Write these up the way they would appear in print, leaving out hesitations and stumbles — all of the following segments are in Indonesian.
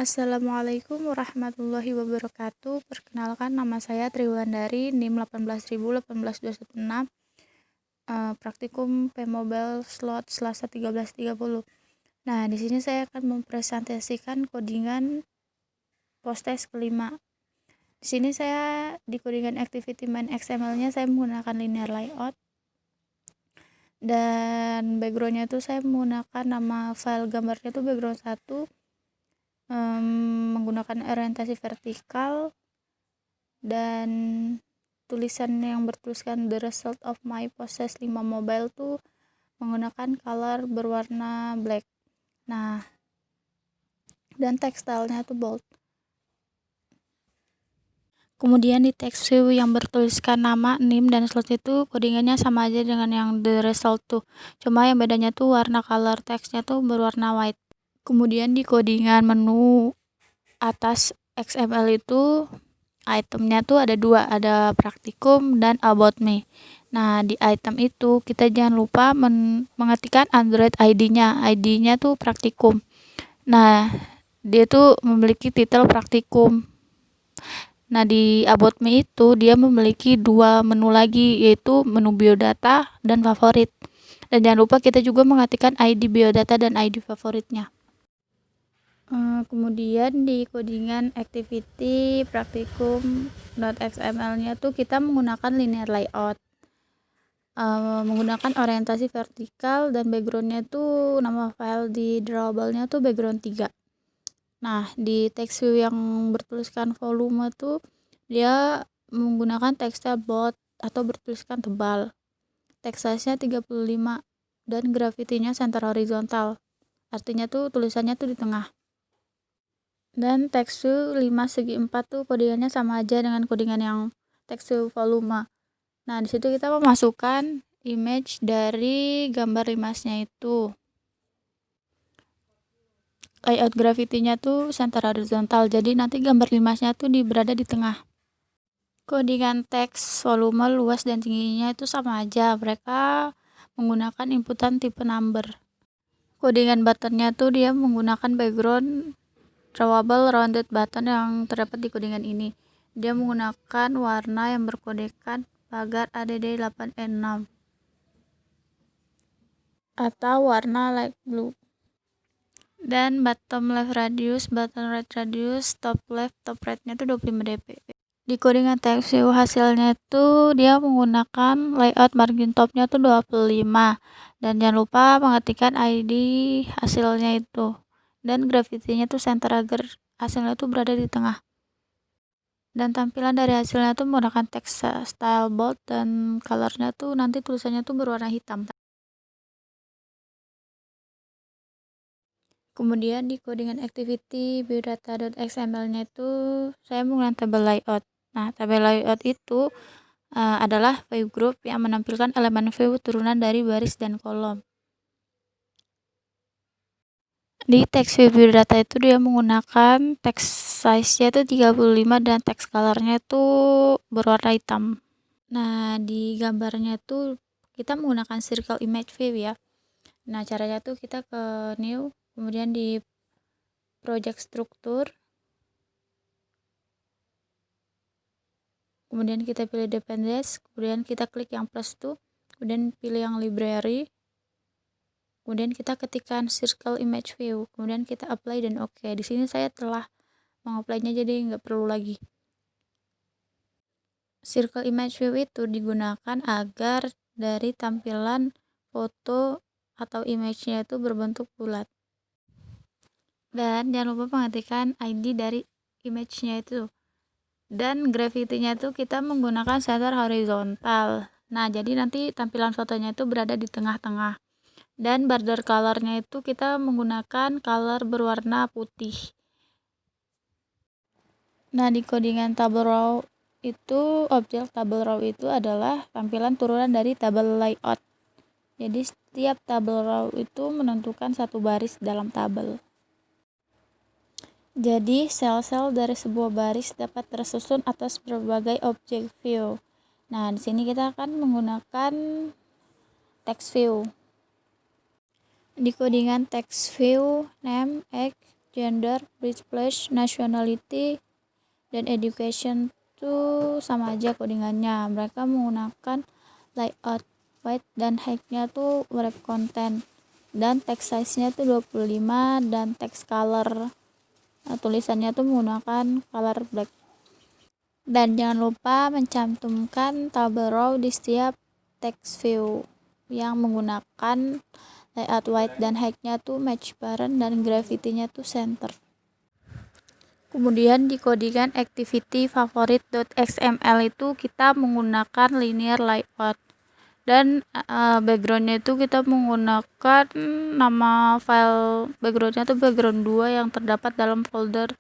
Assalamualaikum warahmatullahi wabarakatuh. Perkenalkan, nama saya Triwulandari, NIM 1818216, praktikum P-Mobile slot Selasa 13.30. Nah, di sini saya akan mempresentasikan codingan post-test kelima. Di sini saya di codingan activity main XML-nya saya menggunakan linear layout, dan background-nya itu saya menggunakan nama file gambarnya itu background 1, menggunakan orientasi vertikal, dan tulisan yang bertuliskan the result of my process 5 mobile tuh menggunakan color berwarna black. Nah, dan text stylenya tuh bold. Kemudian di text view yang bertuliskan nama, NIM, dan slot itu codingannya sama aja dengan yang the result tuh, cuma yang bedanya tuh warna color textnya tuh berwarna white. Kemudian di codingan menu atas XML itu itemnya tuh ada 2, ada praktikum dan about me. Nah, di item itu kita jangan lupa mengetikkan Android ID-nya. ID-nya tuh praktikum. Nah, dia tuh memiliki titel praktikum. Nah, di about me itu dia memiliki 2 menu lagi, yaitu menu biodata dan favorit. Dan jangan lupa kita juga mengetikkan ID biodata dan ID favoritnya. Kemudian di codingan activity praktikum.xml-nya tuh kita menggunakan linear layout, menggunakan orientasi vertikal, dan background-nya tuh nama file di drawable-nya tuh background 3. Nah, di text view yang bertuliskan volume tuh dia menggunakan teksnya bold atau bertuliskan tebal. Text size-nya 35 dan gravity-nya center horizontal. Artinya tuh tulisannya tuh di tengah. Dan text view 5/4 tuh codingannya sama aja dengan codingan yang text view volume. Nah, di situ kita memasukkan image dari gambar limasnya itu. Layout gravity-nya tuh center horizontal, jadi nanti gambar limasnya tuh berada di tengah. Codingan teks volume, luas, dan tingginya itu sama aja, mereka menggunakan inputan tipe number. Codingan buttonnya tuh dia menggunakan background drawable rounded button yang terdapat di codingan ini. Dia menggunakan warna yang berkodekan pagar ADD8E6 atau warna light blue. Dan bottom left radius, bottom right radius, top left, top right-nya itu 25 dp. Di codingan text view hasilnya itu dia menggunakan layout margin top-nya tuh 25, dan jangan lupa mengetikkan ID hasilnya itu. Dan gravity-nya tuh center agar hasilnya tuh berada di tengah. Dan tampilan dari hasilnya tuh menggunakan text style bold, dan colornya tuh nanti tulisannya tuh berwarna hitam. Kemudian di codingan activity biodata.xml-nya itu saya menggunakan tabel layout. Nah, tabel layout itu adalah view group yang menampilkan elemen view turunan dari baris dan kolom. Di text view biodata itu dia menggunakan text size-nya itu 35 dan text color-nya itu berwarna hitam. Nah, di gambarnya itu kita menggunakan circle image view ya. Nah, caranya tuh kita ke new, kemudian di project struktur, kemudian kita pilih dependencies, kemudian kita klik yang plus tuh, kemudian pilih yang library, kemudian kita ketikkan circle image view, kemudian kita apply dan oke. Di sini saya telah mengapply-nya jadi nggak perlu lagi. Circle image view itu digunakan agar dari tampilan foto atau image-nya itu berbentuk bulat. Dan jangan lupa mengetikkan ID dari image-nya itu. Dan gravity-nya itu kita menggunakan center horizontal. Nah, jadi nanti tampilan fotonya itu berada di tengah-tengah. Dan border color-nya itu kita menggunakan color berwarna putih. Nah, di codingan tabel row itu, objek tabel row itu adalah tampilan turunan dari tabel layout. Jadi setiap tabel row itu menentukan satu baris dalam tabel. Jadi, sel-sel dari sebuah baris dapat tersusun atas berbagai objek view. Nah, di sini kita akan menggunakan text view. Di codingan text view name X gender, birthplace, nationality, dan education tuh sama aja codingannya. Mereka menggunakan layout, weight dan height-nya tuh wrap content, dan text size-nya tuh 25, dan text color tulisannya tuh menggunakan color black. Dan jangan lupa mencantumkan tabel row di setiap text view yang menggunakan layout white dan height-nya tuh match parent dan gravity-nya tuh center. Kemudian di codingan activity favorite.xml itu kita menggunakan linear layout, dan backgroundnya itu kita menggunakan nama file backgroundnya tuh background 2 yang terdapat dalam folder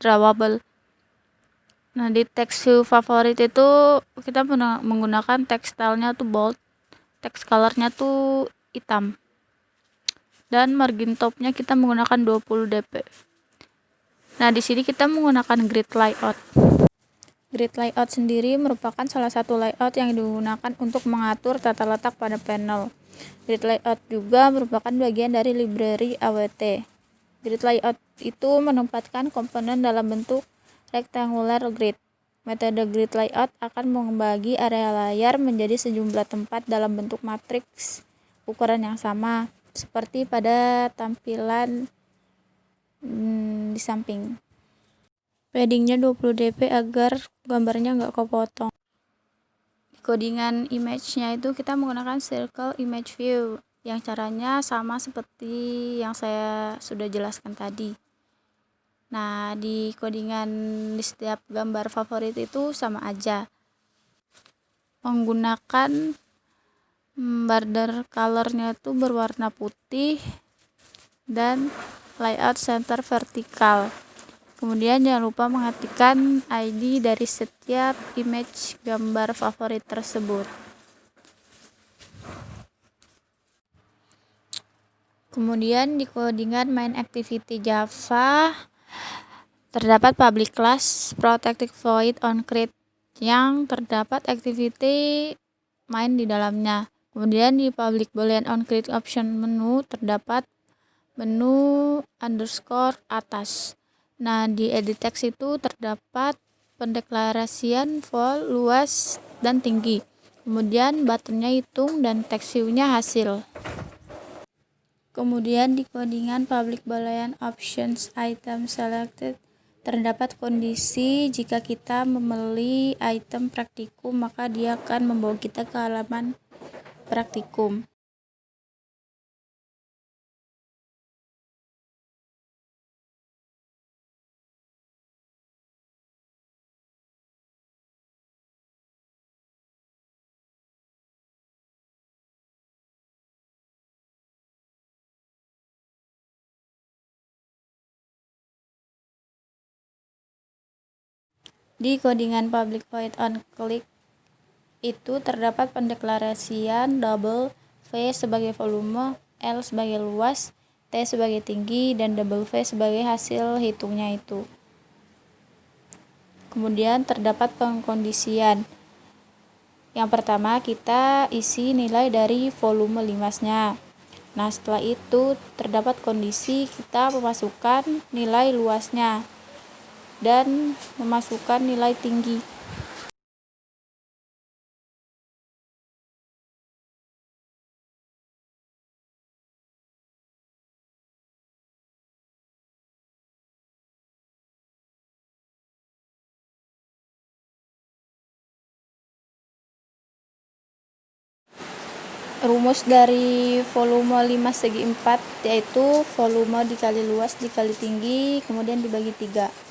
drawable. Nah, di text view favorit itu kita menggunakan text stylenya tuh bold, text colornya tuh hitam, dan margin topnya kita menggunakan 20 dp. Nah, di sini kita menggunakan grid layout. Grid layout sendiri merupakan salah satu layout yang digunakan untuk mengatur tata letak pada panel. Grid layout juga merupakan bagian dari library AWT. Grid layout itu menempatkan komponen dalam bentuk rectangular grid. Metode grid layout akan membagi area layar menjadi sejumlah tempat dalam bentuk matriks ukuran yang sama, seperti pada tampilan di samping. Paddingnya 20 dp agar gambarnya nggak kepotong. Di codingan image-nya itu kita menggunakan circle image view, yang caranya sama seperti yang saya sudah jelaskan tadi. Nah, di codingan di setiap gambar favorit itu sama aja. Menggunakan border colornya itu berwarna putih dan layout center vertikal. Kemudian jangan lupa mengetikkan ID dari setiap image gambar favorit tersebut. Kemudian di codingan main activity Java terdapat public class protected void on create yang terdapat activity main di dalamnya. Kemudian di public boolean on create option menu terdapat menu underscore atas. Nah, di edit text itu terdapat pendeklarasian vol, luas, dan tinggi. Kemudian buttonnya hitung dan text view-nya hasil. Kemudian di codingan public boolean options item selected terdapat kondisi jika kita memilih item praktikum maka dia akan membawa kita ke halaman praktikum. Di codingan public void on click itu terdapat pendeklarasian double V sebagai volume, L sebagai luas, T sebagai tinggi, dan double V sebagai hasil hitungnya itu. Kemudian terdapat pengkondisian. Yang pertama kita isi nilai dari volume limasnya. Nah, setelah itu terdapat kondisi kita memasukkan nilai luasnya dan memasukkan nilai tinggi. Rumus dari volume 5 segi 4 yaitu volume dikali luas dikali tinggi kemudian dibagi 3.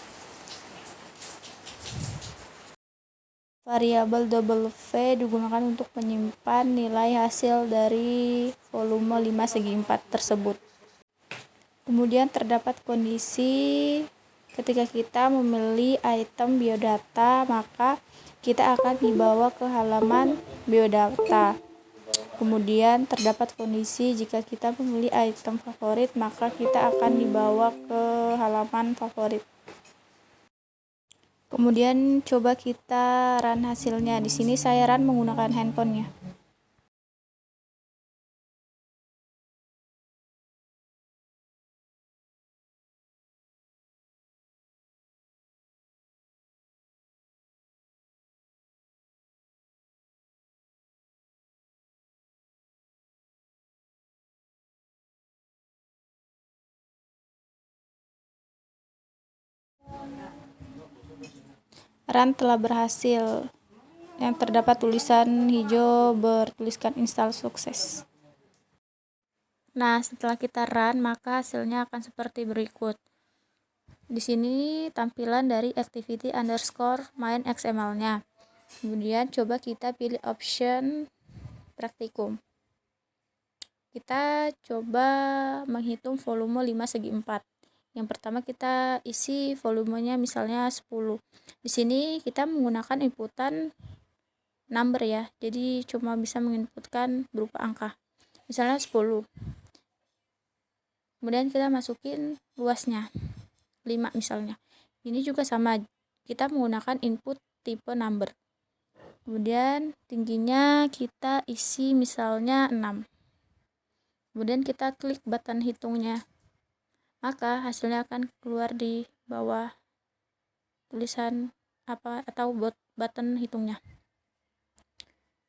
Variabel double V digunakan untuk menyimpan nilai hasil dari volume 5 segi 4 tersebut. Kemudian terdapat kondisi ketika kita memilih item biodata maka kita akan dibawa ke halaman biodata. Kemudian terdapat kondisi jika kita memilih item favorit maka kita akan dibawa ke halaman favorit. Kemudian coba kita run hasilnya. Di sini saya run menggunakan handphonenya. Run telah berhasil. Yang terdapat tulisan hijau bertuliskan install sukses. Nah, setelah kita run, maka hasilnya akan seperti berikut. Di sini tampilan dari activity underscore main XML-nya. Kemudian coba kita pilih option praktikum. Kita coba menghitung volume 5 segi 4. Yang pertama kita isi volumenya misalnya 10. Di sini kita menggunakan inputan number ya. Jadi cuma bisa menginputkan berupa angka. Misalnya 10. Kemudian kita masukin luasnya 5 misalnya. Ini juga sama. Kita menggunakan input tipe number. Kemudian tingginya kita isi misalnya 6. Kemudian kita klik button hitungnya, maka hasilnya akan keluar di bawah tulisan apa atau button hitungnya.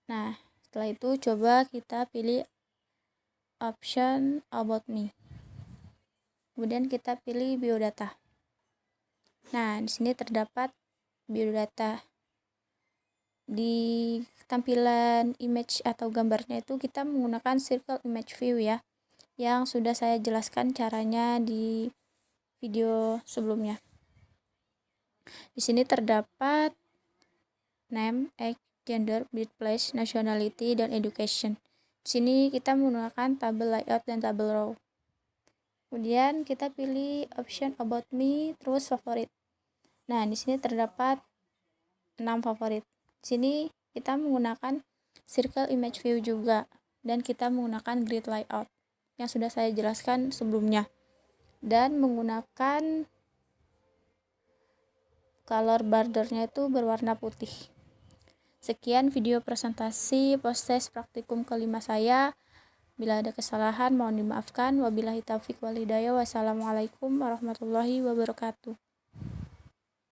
Nah, setelah itu coba kita pilih option about me. Kemudian kita pilih biodata. Nah, di sini terdapat biodata. Di tampilan image atau gambarnya itu kita menggunakan circle image view ya, yang sudah saya jelaskan caranya di video sebelumnya. Di sini terdapat name, age, gender, birthplace, nationality, dan education. Di sini kita menggunakan tabel layout dan tabel row. Kemudian kita pilih option about me terus favorit. Nah, di sini terdapat 6 favorit. Di sini kita menggunakan circle image view juga, dan kita menggunakan grid layout yang sudah saya jelaskan sebelumnya, dan menggunakan color bordernya itu berwarna putih. Sekian video presentasi proses praktikum kelima saya. Bila ada kesalahan mohon dimaafkan. Wabillahi taufiq wal hidayah. Wassalamualaikum warahmatullahi wabarakatuh.